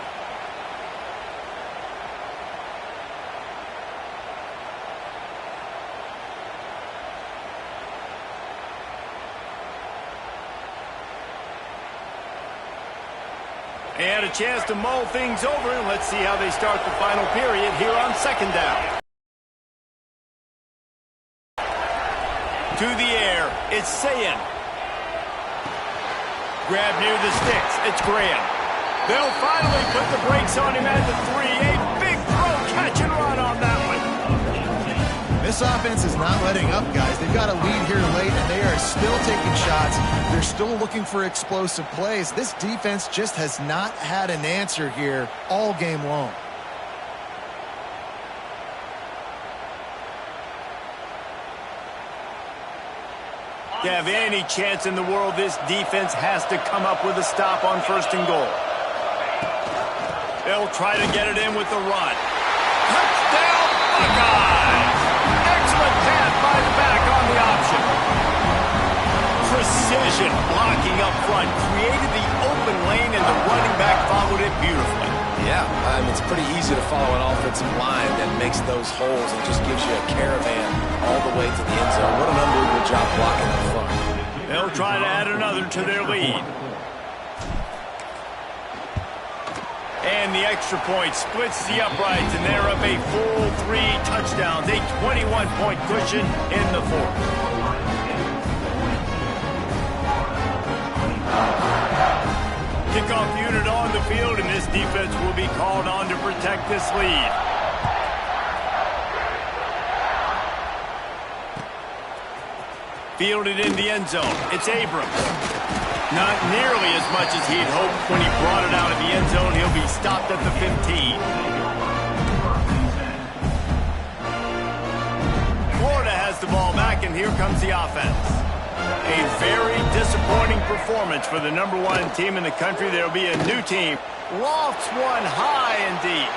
And a chance to mull things over, and let's see how they start the final period here on second down. To the air, it's Sayin. Grab near the sticks, it's Graham. They'll finally put the brakes on him at the 3. A big throw, catch and run on that one. This offense is not letting up, guys. They've got a lead here late, and they are still taking shots. They're still looking for explosive plays. This defense just has not had an answer here all game long. To have any chance in the world, this defense has to come up with a stop on first and goal. They'll try to get it in with the run. Touchdown, Buckeyes! Excellent pass by the back on the option. Precision blocking up front created the open lane, and the running back followed it beautifully. Yeah, it's pretty easy to follow an offensive line that makes those holes and just gives you a caravan all the way to the end zone. What an unbelievable job blocking up front. They'll try to add another to their lead. And the extra point splits the uprights, and they're up a full 3 touchdowns, a 21-point cushion in the fourth. Kickoff unit on the field, and this defense will be called on to protect this lead. Fielded in the end zone. It's Abrams. Not nearly as much as he'd hoped when he brought it out of the end zone. He'll be stopped at the 15. Florida has the ball back, and here comes the offense. A very disappointing performance for the #1 team in the country. There'll be a new team. Lofts one high and deep.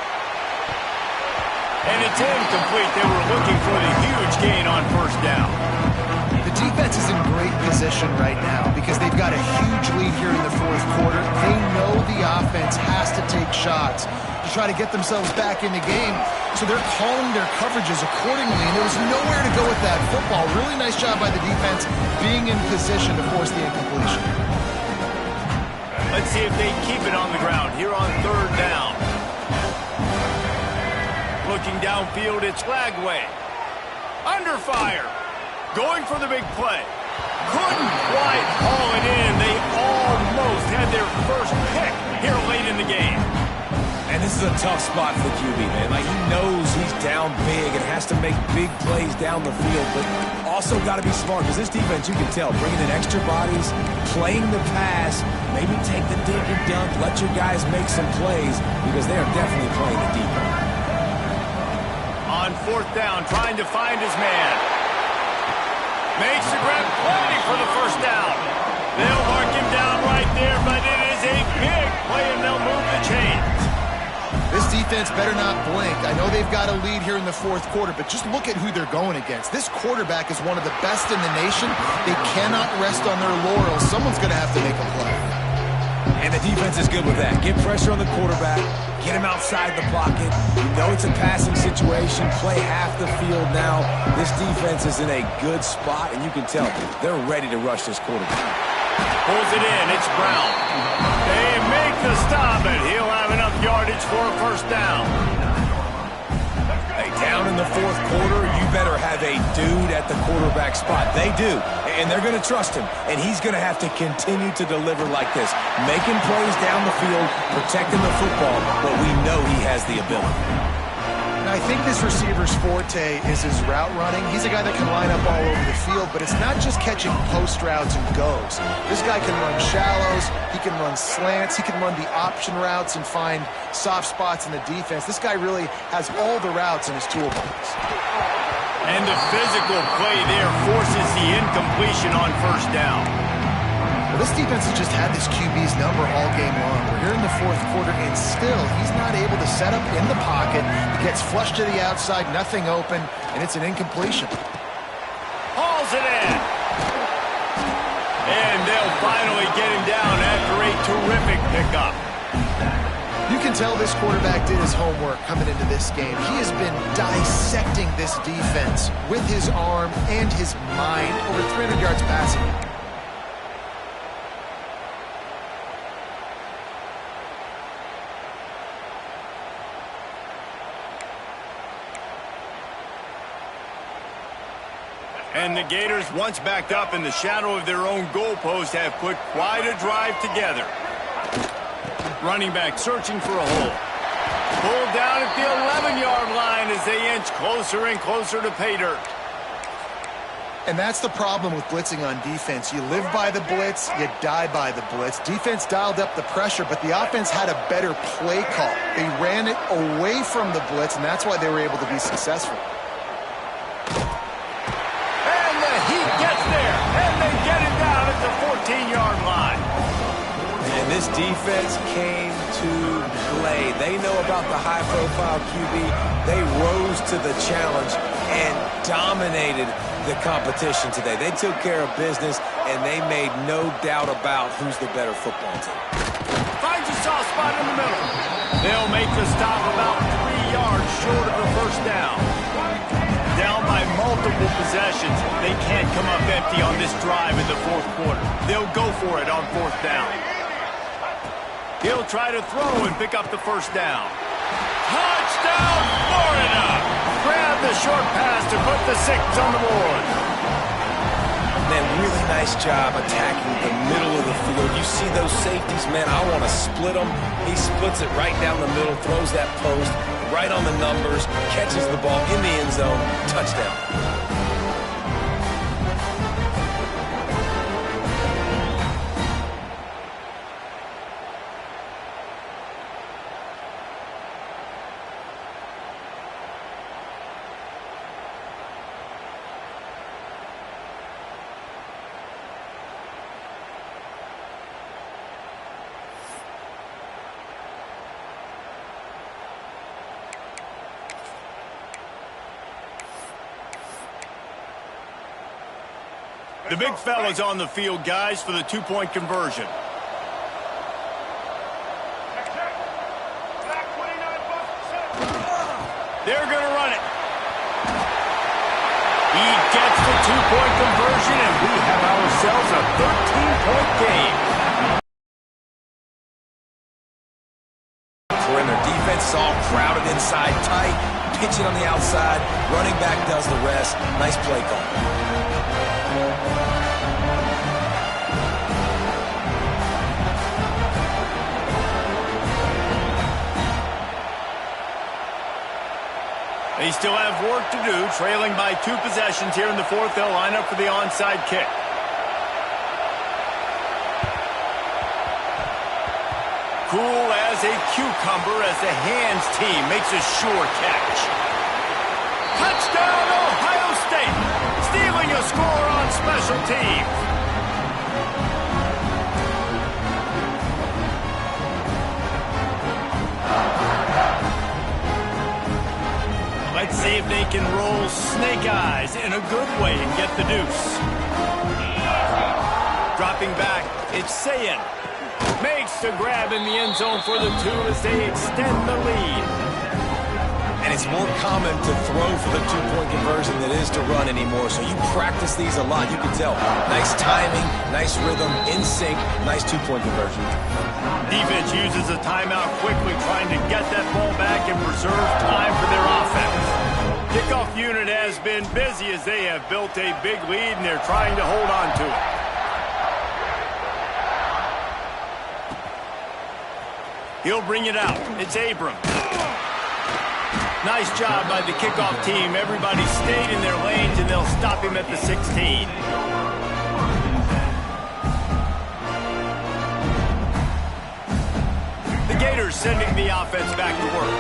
And it's incomplete. They were looking for the huge gain on first down. The defense is in great position right now because they've got a huge lead here in the fourth quarter. They know the offense has to take shots to try to get themselves back in the game, so they're calling their coverages accordingly, and there was nowhere to go with that football. Really nice job by the defense being in position to force the incompletion. Let's see if they keep it on the ground here on third down. Looking downfield, it's Lagway. Under fire. Going for the big play. Couldn't quite haul it in. They almost had their first pick here late in the game. And this is a tough spot for the QB, man. Like, he knows he's down big and has to make big plays down the field, but also got to be smart because this defense, you can tell, bringing in extra bodies, playing the pass, maybe take the dink and dunk, let your guys make some plays because they are definitely playing the deep end. On fourth down, trying to find his man. Makes the grab, plenty for the first down. They'll mark him down right there, but it is a big play, and they'll move the chains. This defense better not blink. I know they've got a lead here in the fourth quarter, but just look at who they're going against. This quarterback is one of the best in the nation. They cannot rest on their laurels. Someone's going to have to make a play. And the defense is good with that. Get pressure on the quarterback. Get him outside the pocket. You know it's a passing situation. Play half the field now. This defense is in a good spot, and you can tell they're ready to rush this quarterback. Pulls it in. It's Brown. They make the stop, and he'll have enough yardage for a first down. Hey, down in the fourth quarter, you better have a dude at the quarterback spot. They do, and they're going to trust him, and he's going to have to continue to deliver like this, making plays down the field, protecting the football, but we know he has the ability. And I think this receiver's forte is his route running. He's a guy that can line up all over the field, but it's not just catching post routes and goes. This guy can run shallows, he can run slants, he can run the option routes and find soft spots in the defense. This guy really has all the routes in his toolbox. And the physical play there forces the incompletion on first down. Well, this defense has just had this QB's number all game long. We're here in the fourth quarter, and still he's not able to set up in the pocket. He gets flushed to the outside, nothing open, and it's an incompletion. Hauls it in. And they'll finally get him down after a terrific pickup. You can tell this quarterback did his homework coming into this game. He has been dissecting this defense with his arm and his mind. Over 300 yards passing. And the Gators, once backed up in the shadow of their own goalpost, have put quite a drive together. Running back searching for a hole. Pulled down at the 11-yard line as they inch closer and closer to pay dirt. And that's the problem with blitzing on defense. You live by the blitz, you die by the blitz. Defense dialed up the pressure, but the offense had a better play call. They ran it away from the blitz, and that's why they were able to be successful. Gets there, and they get it down at the 14-yard line. And this defense came to play. They know about the high-profile QB. They rose to the challenge and dominated the competition today. They took care of business, and they made no doubt about who's the better football team. Finds a soft spot in the middle. They'll make the stop about 3 yards short of the first down. Down by multiple possessions, they can't come up empty on this drive in the fourth quarter. They'll go for it on fourth down. He'll try to throw and pick up the first down. Touchdown, Florida! Grab the short pass to put the 6 on the board. Man, really nice job attacking the middle of the field. You see those safeties, man, I want to split them. He splits it right down the middle, throws that post, right on the numbers, catches the ball in the end zone, touchdown. The big fella's on the field, guys, for the two-point conversion. They're going to run it. He gets the two-point conversion, and we have ourselves a 13-point game. Perimeter defense is all crowded inside tight. Pitch it on the outside. Running back does the rest. Nice play call. They still have work to do, trailing by 2 possessions here in the fourth. They'll line up for the onside kick. Cool as a cucumber as the hands team makes a sure catch. Touchdown, Ohio State! Stealing a score on special teams. Let's see if they can roll snake eyes in a good way and get the deuce. Dropping back, it's Sayin. Makes the grab in the end zone for the 2 as they extend the lead. And it's more common to throw for the two-point conversion than it is to run anymore. So you practice these a lot. You can tell. Nice timing, nice rhythm, in sync, nice two-point conversion. Defense uses a timeout quickly, trying to get that ball back and preserve time for their offense. Kickoff unit has been busy as they have built a big lead, and they're trying to hold on to it. He'll bring it out. It's Abram. Nice job by the kickoff team. Everybody stayed in their lanes, and they'll stop him at the 16. The Gators sending the offense back to work.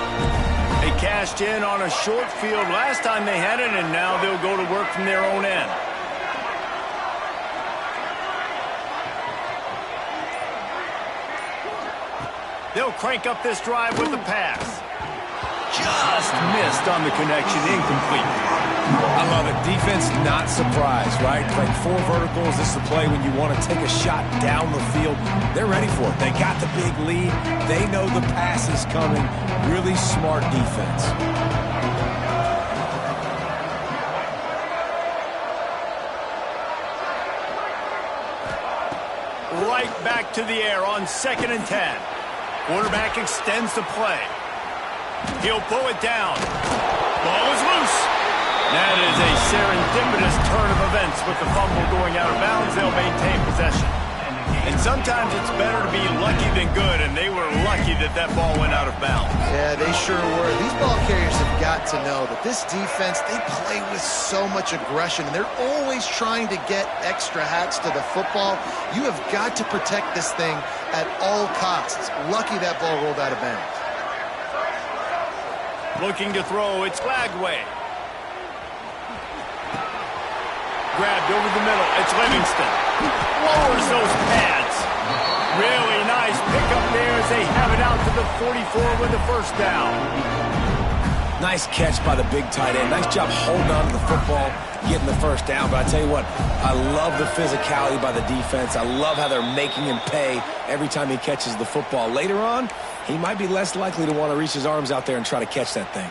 They cashed in on a short field last time they had it, and now they'll go to work from their own end. They'll crank up this drive with the pass. Just missed on the connection, incomplete. I love it. Defense not surprised, right? Like 4 verticals. This is the play when you want to take a shot down the field. They're ready for it. They got the big lead. They know the pass is coming. Really smart defense. Right back to the air on 2nd and 10. Quarterback extends the play. He'll pull it down. Ball is loose. That is a serendipitous turn of events with the fumble going out of bounds. They'll maintain possession. And sometimes it's better to be lucky than good, and they were lucky that that ball went out of bounds. Yeah, they sure were. These ball carriers have got to know that this defense, they play with so much aggression, and they're always trying to get extra hats to the football. You have got to protect this thing at all costs. Lucky that ball rolled out of bounds. Looking to throw, it's Flagway. Grabbed over the middle, it's Livingston. Lowers those pads. Really nice pickup there as they have it out to the 44 with the first down. Nice catch by the big tight end. Nice job holding on to the football, getting the first down. But I tell you what, I love the physicality by the defense. I love how they're making him pay every time he catches the football. Later on, he might be less likely to want to reach his arms out there and try to catch that thing.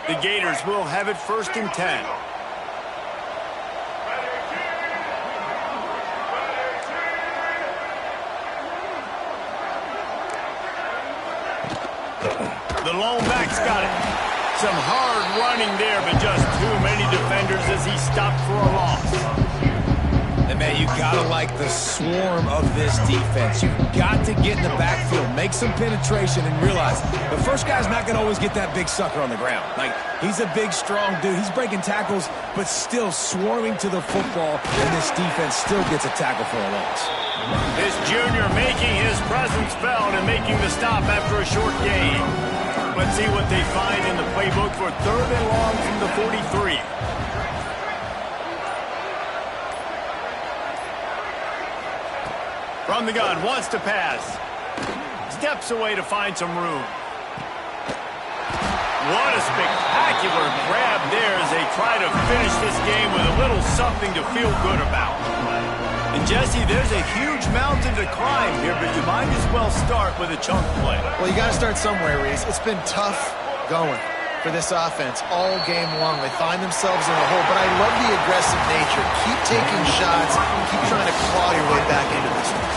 The Gators will have it 1st and 10. The lone back's got it. Some hard running there, but just too many defenders as he stopped for a loss. And, man, you got to like the swarm of this defense. You've got to get in the backfield, make some penetration, and realize the first guy's not going to always get that big sucker on the ground. Like, he's a big, strong dude. He's breaking tackles, but still swarming to the football, and this defense still gets a tackle for a loss. This junior making his presence felt and making the stop after a short gain. Let's see what they find in the playbook for 3rd and long from the 43. From the gun, wants to pass. Steps away to find some room. What a spectacular grab there as they try to finish this game with a little something to feel good about. And Jesse, there's a huge mountain to climb here, but you might as well start with a chunk play. Well, you got to start somewhere, Reese. It's been tough going for this offense all game long. They find themselves in a hole, but I love the aggressive nature. Keep taking shots. Keep trying to claw your way back into this one.